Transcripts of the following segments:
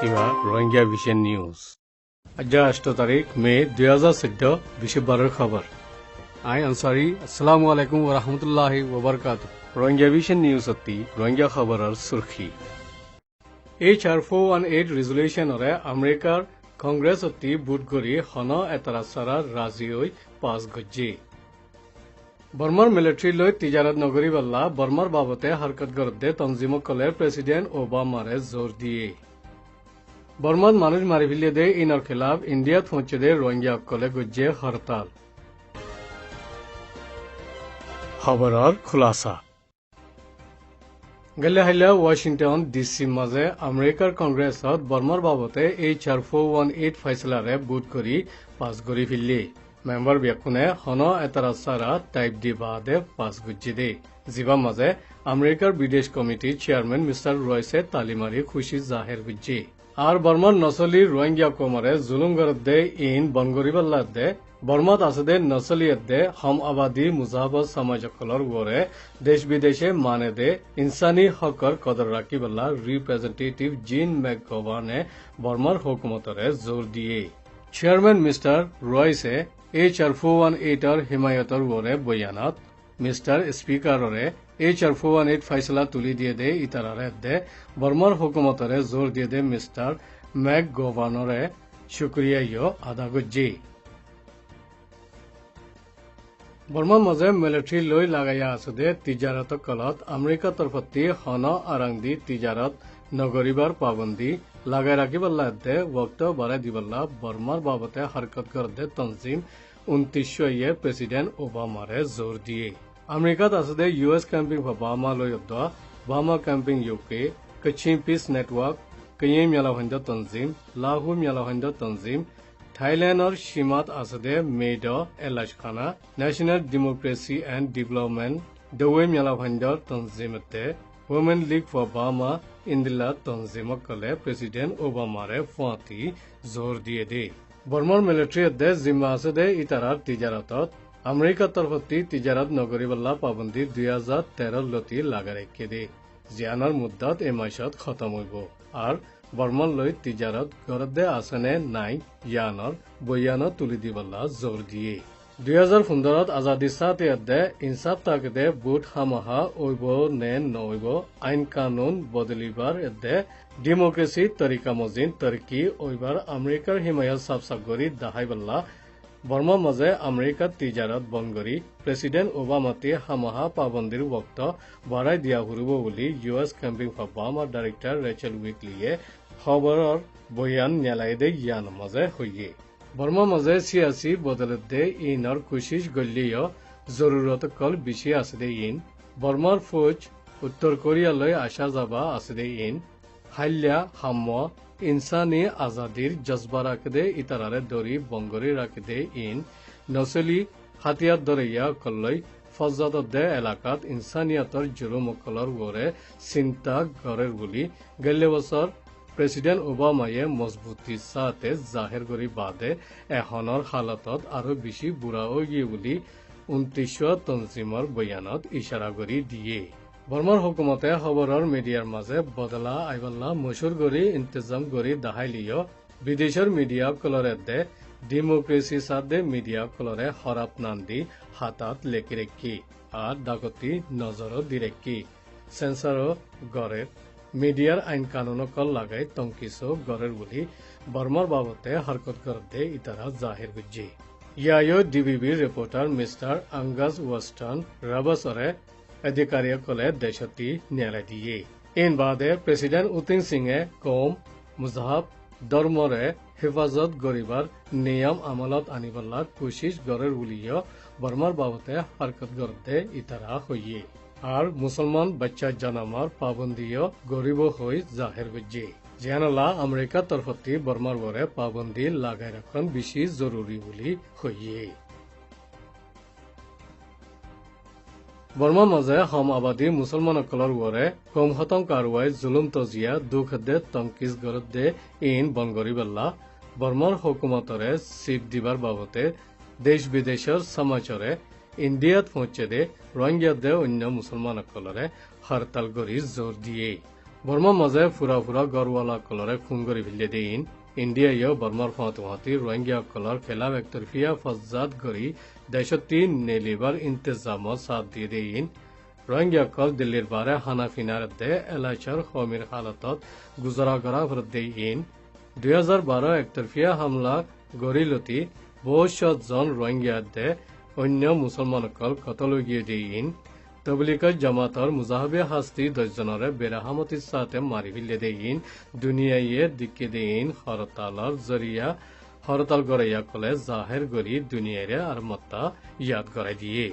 পশ্চিমা Rohingya vision news আজ 8 তারিখ মে 2014 বিশ্ববারের খবর আই আনসারি আসসালামু আলাইকুম ওয়া রাহমাতুল্লাহি ওয়া বারাকাতুহু রোহিঙ্গা ভিশন নিউজ অতি রোহিঙ্গা খবরের সুরখি HR 418 রেজুলেশন ওরে আমেরিকার কংগ্রেস অতি বুট করি হন এতরাসারা রাজি হই পাস গজ্জি বর্মার মিলিটারি লৈ তিজারত নগরী বল্লা বর্মার বাবতে হরকত গরদে তনজিমকলে প্রেসিডেন্ট ওবামারে জোর দিয়ে বর্মার মানুষ মারি ফেলিয়ে দে ইনর খিলাফ ইন্ডিয়াত পৌঁছে দে রোহিঙ্গা কলে গজ্জে হরতাল খবরের খুলাসা গেলে হাইলা ওয়াশিংটন ডিসি মাঝে আমেরিকার কংগ্রেসত বর্মার বাবতে HR 418 ফাইসলারে বুট করি পাস করি ফেললি মেম্বার ব্যকুনে হন এতারাসারা টাইপ দি বাদে পাস গুজি দে জিবা মাঝে আমেরিকার বিদেশ কমিটির চেয়ারম্যান মিস্টার রয়সে তালিমারি খুশি জাহের গুজি আর বর্মার নসলি রোহিঙ্গা কোমরে জুলুম গরদ দে ইন বনগরিবাল্লা দে বর্মাত আছে দে নসলিয়ত দে হম আবাদী মুজাহবত সমাজকলর ওরে দেশ বিদেশে মানে দে ইনসানি হকর কদর রাখিবাল্লা রিপ্রেজেন্টেটিভ জিন ম্যাকগভার্নে বর্মার হুকুমতরে জোর দিয়ে চেয়ারম্যান মিস্টার রয়সে HR 418 হিমায়তর ওরে বয়ানত মিস্টার স্পিকাররে HR 418 ফাইসলা তুলি দিয়ে দে ইতারারে দে বর্মার হুকুমতরে জোর দিয়ে দে মিস্টার ম্যাক গভর্নরে শুক্রিয়া আদা গজ্জি বর্মার মাঝে মিলিটারি লৈ লাগাইয়া আছে দে তিজারত কলত আমেরিকা তরফতি হন আরাংদি তিজারত নগরিবার পাবন্দি লাগাই রাখিবাল্লা দে ওক্ত বাড়াই দিবাল্লা বর্মার বাবতে হরকত কর দে তনজিম 29 প্রেসিডেন্ট ওবামারে জোর দিয়ে আমেরিকাত আছে দে US ক্যাম্পিং বামা লৈ Burma campaign UK Kachin peace network কয়ে মেলাহন্দ তনজিম লাহু মেলাহন্দ তনজিম থাইল্যান্ডর সীমাত আছে দে মেড এলাশখানা ন্যাশনাল ডেমোক্রেসি এন্ড ডেভেলপমেন্ট দৱে মেলাহন্দ তনজিমতে Women League for Burma ইন্দিলা তনজিমক কলে প্রেসিডেন্ট ওবামারে ফাঁতি জোর দিয়ে দে বর্মার মিলিটারি দে জিম্মা আছে দে ইতারার তিজারতত আমেরিকা তরফতি তিজারত নগরীবাল্লা পাবন্দি 2013 লতি লাগা রেখে দে জিয়ানার মুদ্দাত এ মাসত খতম হইব আর বর্মার লৈ তিজারত গরদে আসনে নাই ইয়ানর বয়ানত তুলি দিবাল্লা জোর দিয়ে 2015 আজাদি সাথে দে ইনসাফ তাকে দে বুট হামাহা ওইব নে নইব আইন কানুন বদলিবার দে ডেমোক্রেসি তরিকা মজিন তরকি ওইবার আমেরিকার হিমায়ত সাবসাগরি দাহাইবাল্লা বর্মা মাঝে আমেরিকার তিজারত বনগরি প্রেসিডেন্ট ওবামাতে হামাহা পাবন্দির বক্ত বাড়াই দিয়া হুরব বলি US campaign for Burma director Rachel উইকলিয়ে খবরের বয়ান নেলাই দে ইয়ান মাঝে হইয়ে বর্মা মাঝে সিয়াসি বদলত দে ইনর কোশিশ গলিও জরুরত কল বেশি আছে দে ইন বর্মার ফৌজ উত্তর কোরিয়ালৈ আসা যাবা আছে দে ইন হাল্যা হাম্ম ইনসানি আজাদির জজবা রাখে দে ইতারারে দরি বঙ্গরি রাখে দে ইন নসলি হাতিয়ার দরিয়া কল্লৈ ফজাদ দে এলাকাত ইনসানিয়াতর জুলুমকলর ওরে চিন্তা গড়ের বলি গেলে বছর প্রেসিডেন্ট ওবামায়ে মজবুতি সাথে জাহের করি বাদে এখনৰ হালতত আৰু বেছি বুঢ়া হৈ গিয়ে বুলি 29 তনজিমৰ বয়ানত ইশাৰা কৰি দিয়ে বৰ্মাৰ হুকুমতে খবৰৰ মিডিয়াৰ মাজে বদলা আইবাল্লা মশুৰ কৰি ইন্তজাম কৰি দাহাইলিও বিদেশৰ মিডিয়া কলৰে দে ডেমোক্রেসি সাথে মিডিয়া কলরে হরাপ নান্দি হাতাত লেখি রেখি আর ডাকতি নজরও দি রেখি সেন্সারও গড়ে মিডিয়ার আইন কানুন কল লাগাই তংকিসো গড়ের বলি বর্মার বাবতে হরকত করতে ইতারা জাহির গুজি ইয়ায়ো DBB রিপোর্টার মিস্টার আঙ্গাস ওয়েস্টার্ন রাবাসরে अधिकारी कले देशती न्यायालय दिए इन बादे प्रेसिडेंट उतिन सिंहे कौम मुजाहब धर्मरे हिफाजत गरीबार नियम अमलत आनिबल्ला कोशिश गरेर बुलियो बर्मार बाबते हरकत करते इतारा हइये আর মুসলমান বাচ্চা জানামার পাবন্দিও গরিব হই জাহের গুজি জানালা আমেরিকা তরফতি বর্মার বরে পাবন্দি লাগাই রাখন বেশি জরুরি বলি হইয়ে বর্মার মাঝে হম আবাদী মুসলমানসকলৰ ওৰে কম হতং কারওয়াই জুলুম তজিয়া দুখ দে তংকিস গরদ দে ইন বনগরিবাল্লা বর্মার হুকুমতরে সিট দিবার বাবতে দেশ বিদেশের সমাচারে ইন্ডিয়াত পৌঁছে দে রোহিঙ্গা দে অন্য মুসলমানসকলরে হরতাল কৰি জোর দিয়ে বর্মার মাঝে ফুরা ফুরা গড়ওয়ালা কলরে খুন করে ফেলে দিন ইন্ডিয়ায় বর্মার ফাঁতি রোহিঙ্গা কলর খেলাফ একতরফিয়া ফজ্জাত গড়ি দেশতি নেলিবার ইন্তজামত সাথ দিয়ে দিন রোহিঙ্গা কল দিল্লির বারে হানা ফিনার দে এলাচার কমির হালতত গুজরা গড়া ভরত দিন 2012 একতরফিয়া হামলা গড়িলতি বহুত জন রোহিঙ্গা দে অন্য মুসলমানসকল কতল গিয়ে দিন তবলিগত জামাতর মুজাহাবে হাস্তি 10 জনরে বেরাহামতির সাথে মারি ফেলে দিন দুনিয়ায় দিকে দিন হরতালর জরিয়া হরতাল গড়াইয়া কলে জাহের গড়ি দুনিয়ারে আর মত্তা ইয়াদ গড়াই দিয়ে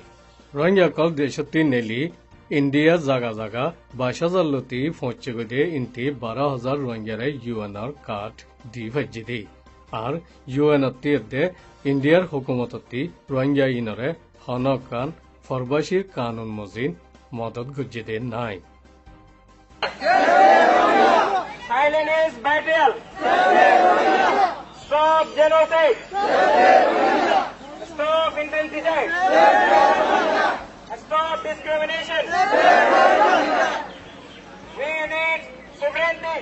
রোহিঙ্গা কল দেশতি নেলি ইন্ডিয়া জাগা জাগা 22,000 লতি পৌঁছে গদে ইনতি 12,000 রোহিঙ্গারে ইউএনআর কার্ড দি ভাজ্যে দে আর ইউএনআর দে ইন্ডিয়ার হুকুমততি রোহিঙ্গা ইনরে হনকান ফরবাসীর কানুন মজিন মদত গুজ্জে দে নাই Silence is battle. Stop genocide. Stop infanticide. Stop discrimination. We need sovereignty.